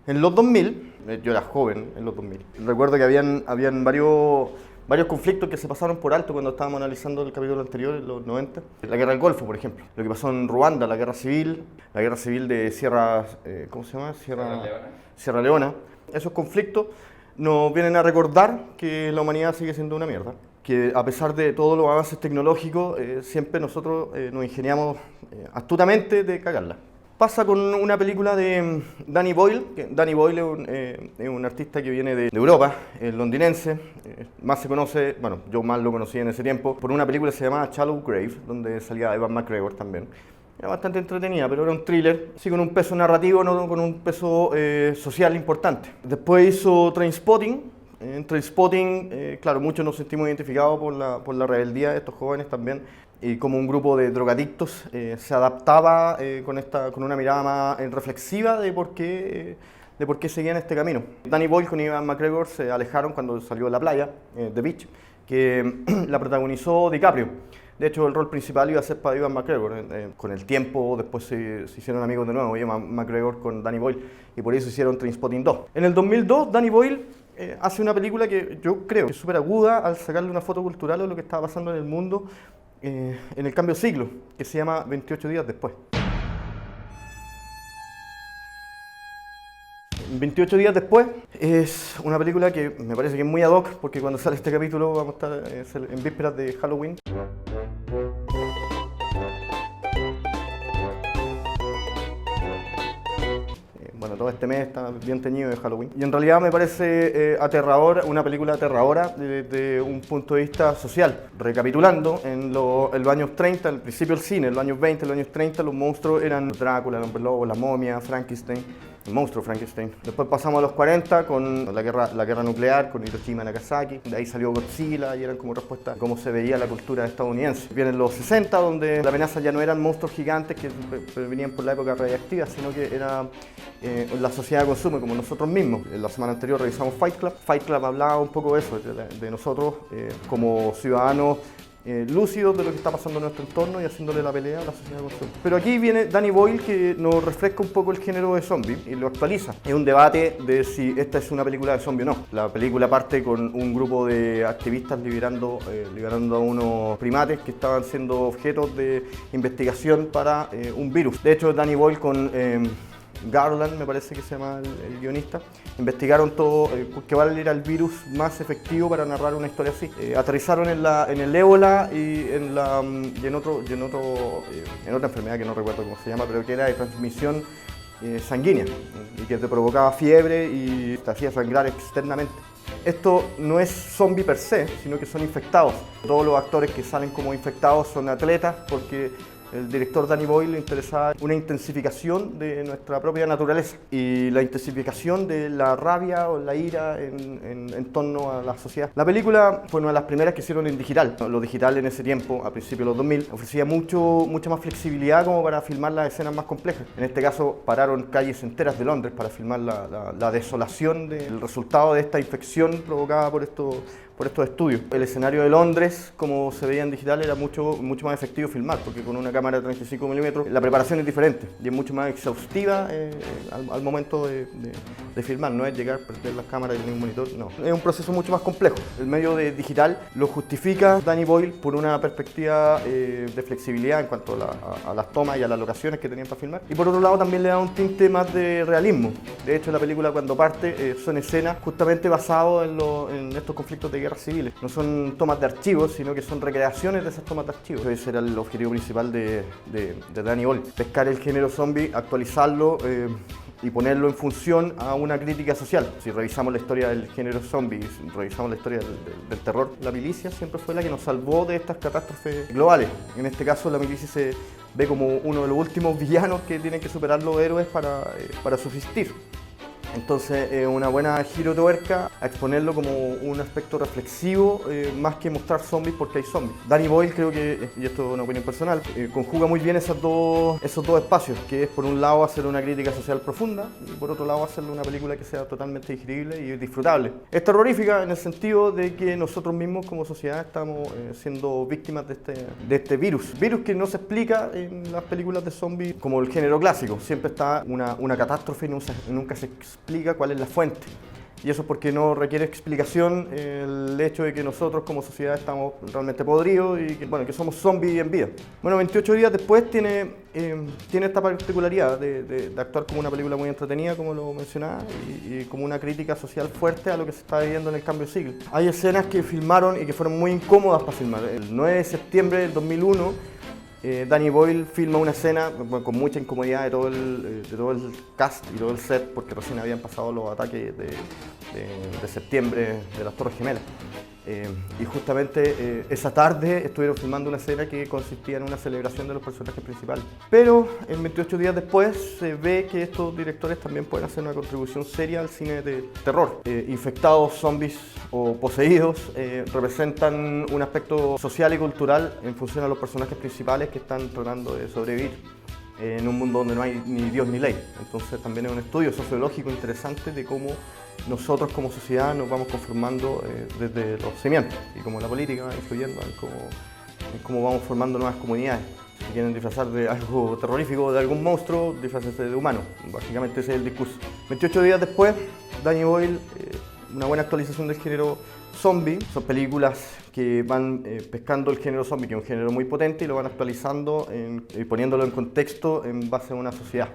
En los 2000, yo era joven en los 2000, recuerdo que habían varios conflictos que se pasaron por alto cuando estábamos analizando el capítulo anterior, en los 90. La guerra del Golfo, por ejemplo, lo que pasó en Ruanda, la guerra civil de ¿cómo se llama? Sierra Leona. Esos conflictos nos vienen a recordar que la humanidad sigue siendo una mierda, que a pesar de todos los avances tecnológicos, siempre nosotros nos ingeniamos astutamente de cagarla. Pasa con una película de Danny Boyle. Danny Boyle es un artista que viene de Europa, es londinense. Más se conoce, bueno, yo más lo conocí en ese tiempo, por una película que se llamaba Shallow Grave, donde salía Ewan McGregor también. Era bastante entretenida, pero era un thriller, sí, con un peso narrativo, no con un peso social importante. Después hizo Trainspotting. En Trainspotting, claro, muchos nos sentimos identificados por la rebeldía de estos jóvenes también, y como un grupo de drogadictos se adaptaba con una mirada más reflexiva de por qué seguían este camino. Danny Boyle con Ewan McGregor se alejaron cuando salió La Playa, The Beach, que la protagonizó DiCaprio. De hecho, el rol principal iba a ser para Ewan McGregor. Con el tiempo, después se hicieron amigos de nuevo, Ewan McGregor con Danny Boyle, y por eso hicieron Trainspotting 2. En el 2002, Danny Boyle hace una película que yo creo que es súper aguda al sacarle una foto cultural a lo que estaba pasando en el mundo en el cambio de siglo, que se llama 28 días después. 28 días después es una película que me parece que es muy ad hoc, porque cuando sale este capítulo vamos a estar en vísperas de Halloween. Bueno, todo este mes está bien teñido de Halloween. Y en realidad me parece aterrador, una película aterradora desde un punto de vista social. Recapitulando, en los años 30, al principio del cine, en los años 20, en los años 30, los monstruos eran Drácula, el hombre lobo, la momia, Frankenstein, el monstruo Frankenstein. Después pasamos a los 40 con la guerra nuclear, con Hiroshima y Nagasaki. De ahí salió Godzilla y eran como respuesta a cómo se veía la cultura estadounidense. Vienen los 60, donde la amenaza ya no eran monstruos gigantes que venían por la época radiactiva, sino que era la sociedad de consumo, como nosotros mismos. La semana anterior revisamos Fight Club. Fight Club hablaba un poco de eso, de nosotros como ciudadanos lúcidos de lo que está pasando en nuestro entorno y haciéndole la pelea a la sociedad de consumo. Pero aquí viene Danny Boyle, que nos refresca un poco el género de zombie y lo actualiza. Es un debate de si esta es una película de zombie o no. La película parte con un grupo de activistas liberando a unos primates que estaban siendo objetos de investigación para un virus. De hecho, Danny Boyle con Garland, me parece que se llama el guionista, investigaron todo, cuál era el virus más efectivo para narrar una historia así. Aterrizaron en el ébola y en otra enfermedad que no recuerdo cómo se llama, pero que era de transmisión sanguínea y que te provocaba fiebre y te hacía sangrar externamente. Esto no es zombie per se, sino que son infectados. Todos los actores que salen como infectados son atletas, porque el director Danny Boyle le interesaba una intensificación de nuestra propia naturaleza y la intensificación de la rabia o la ira en torno a la sociedad. La película fue una de las primeras que hicieron en digital. Lo digital en ese tiempo, a principios de los 2000, ofrecía mucha más flexibilidad como para filmar las escenas más complejas. En este caso, pararon calles enteras de Londres para filmar la desolación del resultado de esta infección provocada por estos estudios. El escenario de Londres, como se veía en digital, era mucho más efectivo filmar, porque con una cámara de 35 milímetros la preparación es diferente y es mucho más exhaustiva al momento de filmar. No es llegar, perder las cámaras y tener un monitor, no. Es un proceso mucho más complejo. El medio de digital lo justifica Danny Boyle por una perspectiva de flexibilidad en cuanto a las tomas y a las locaciones que tenían para filmar. Y por otro lado también le da un tinte más de realismo. De hecho, la película cuando parte son escenas justamente basadas en estos conflictos de guerras civiles. No son tomas de archivos, sino que son recreaciones de esas tomas de archivos. Ese era el objetivo principal de Danny Boyle. Pescar el género zombie, actualizarlo y ponerlo en función a una crítica social. Si revisamos la historia del género zombie, si revisamos la historia del terror, la milicia siempre fue la que nos salvó de estas catástrofes globales. En este caso, la milicia se ve como uno de los últimos villanos que tienen que superar los héroes para subsistir. Entonces, una buena giro de tuerca a exponerlo como un aspecto reflexivo, más que mostrar zombies porque hay zombies. Danny Boyle, creo que, y esto es una opinión personal, conjuga muy bien esos dos espacios, que es por un lado hacer una crítica social profunda y por otro lado hacerle una película que sea totalmente digerible y disfrutable. Es terrorífica en el sentido de que nosotros mismos como sociedad estamos siendo víctimas de este virus que no se explica en las películas de zombies como el género clásico. Siempre está una catástrofe y nunca se explica cuál es la fuente. Y eso es porque no requiere explicación el hecho de que nosotros como sociedad estamos realmente podridos y que, bueno, que somos zombies en vida. Bueno, 28 días después tiene esta particularidad de actuar como una película muy entretenida, como lo mencionaba, y como una crítica social fuerte a lo que se está viviendo en el cambio de siglo. Hay escenas que filmaron y que fueron muy incómodas para filmar. El 9 de septiembre del 2001, Danny Boyle filma una escena con mucha incomodidad de todo el cast y todo el set, porque recién habían pasado los ataques de septiembre de las Torres Gemelas. Y justamente esa tarde estuvieron filmando una escena que consistía en una celebración de los personajes principales. Pero 28 días después se ve que estos directores también pueden hacer una contribución seria al cine de terror. Infectados, zombies o poseídos representan un aspecto social y cultural en función a los personajes principales que están tratando de sobrevivir en un mundo donde no hay ni Dios ni ley. Entonces también es un estudio sociológico interesante de cómo nosotros como sociedad nos vamos conformando desde los cimientos y cómo la política va influyendo en cómo vamos formando nuevas comunidades. Si quieren disfrazar de algo terrorífico, de algún monstruo, disfrácense de humano. Básicamente ese es el discurso. 28 días después, Danny Boyle, una buena actualización del género zombie. Son películas que van pescando el género zombie, que es un género muy potente, y lo van actualizando y poniéndolo en contexto en base a una sociedad.